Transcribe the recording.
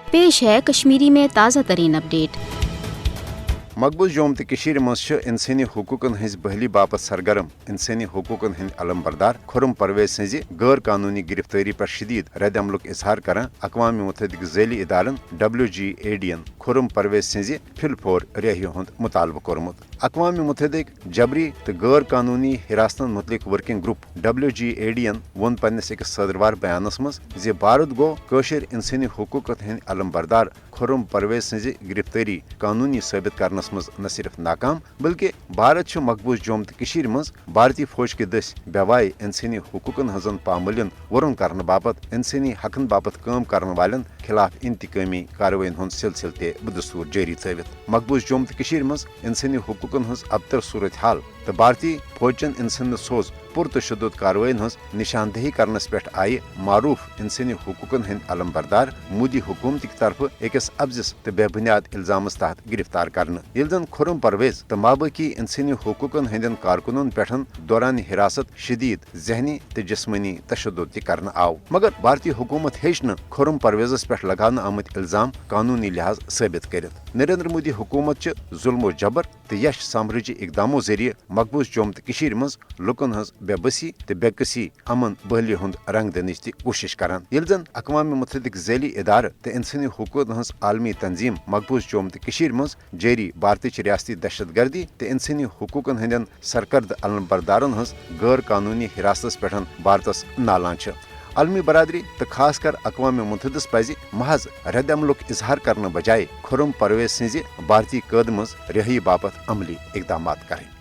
पेश है कश्मीरी में ताज़ा तरीन अपडेट। मकबूज जोम तो मज इंसानी हकूकन हज बहली बापत सरगर्म इंसानी हकूकन हंद अलमबरदार खुर्रम परवेज सज गैर कानूनी गिरफ्तारी पर शदीद रद्द अमलुक इजहार कर अक़वाम मुत्तहिदा ज़ैली इदारन WGAD खुर्रम परवेज सज फिलफोर रिहाई हुंद मुतालबा कोरमुत। अक़वाम मुत्तहिदा जबरी तो गैर कानूनी हिरासतन मुतलिक वर्किंग ग्रुप WGAD वोन पन्निस अकिस सदरवार बयानस मज जे भारत गो कशर इंसानी हकूकन हंद अलमबरदार खुर्रम परवेज सज गिरफ्तारी कानूनी साबित करनस मज न सिर्फ नाकाम बल्कि भारत मकबूज जोम तो मज भारतीय फौज के दस बेवाय इंसानी हकूकन हजन पामलिन वरुन करने बापत इंसानी हकन बापत काम करने वालन खिलाफ इंतकामी कार्रवाई हूं सिलसिल ते बदस्तूर जारी थवित। मकबूज जोम तो मज इंसानी हकूकन हज अबतर सूरत हाल तो भारतीय फौजन इंसान सोज पुरतशद्दुद कार्रवाई हज निशानदही करनस पे आय मारूफ इंसानी हकूकन हंद अलमबरदार मोदी हुकूमत की तरफ अकिस अफजस तो बेबुनियाद इल्जामस तहत गिरफ्तार करने यिल जन खुर्रम परवेज तो माबाकी इंसानी हकूकन हंदन कारकुनन पे दौरान हिरासत शदीद जहनी तो जिस्मनी तशद्दुद त करने आव, मगर भारतीय हुकूमत हेच न खुर्रम परवेजस पे लगाने आमत इल्जाम कानूनी लिहाज साबित कर। नरेंद्र मोदी हुकूमत जुल्म जबर तो यश सामरिची इकदामों जरिए मकबूज जोम तो मज लुकन हज बेबसी तो बेकसी अमन बहली हुंद रंग दनिच त कोशिश करान। यिल जन अक़वाम मुत्तहिदा ज़ैली इदार तो इंसानी हकूकन हज आलमी तंजीम मकबूज जोम तो मज जारी भारत रियासती दहशत गर्दी तो इंसानी हकूकन हंदन सरकर्द अलमबरदारन हज गैर कानूनी हिरासत पे भारतस नालान। आलमी बरादरी तो खास कर अक़वाम मुत्तहिदा पज महज रद्द अमलुक इजहार करने बजाय खुर्रम परवेज सज भारतीय कैद मज रिहाई बापत अमली इकदाम करें।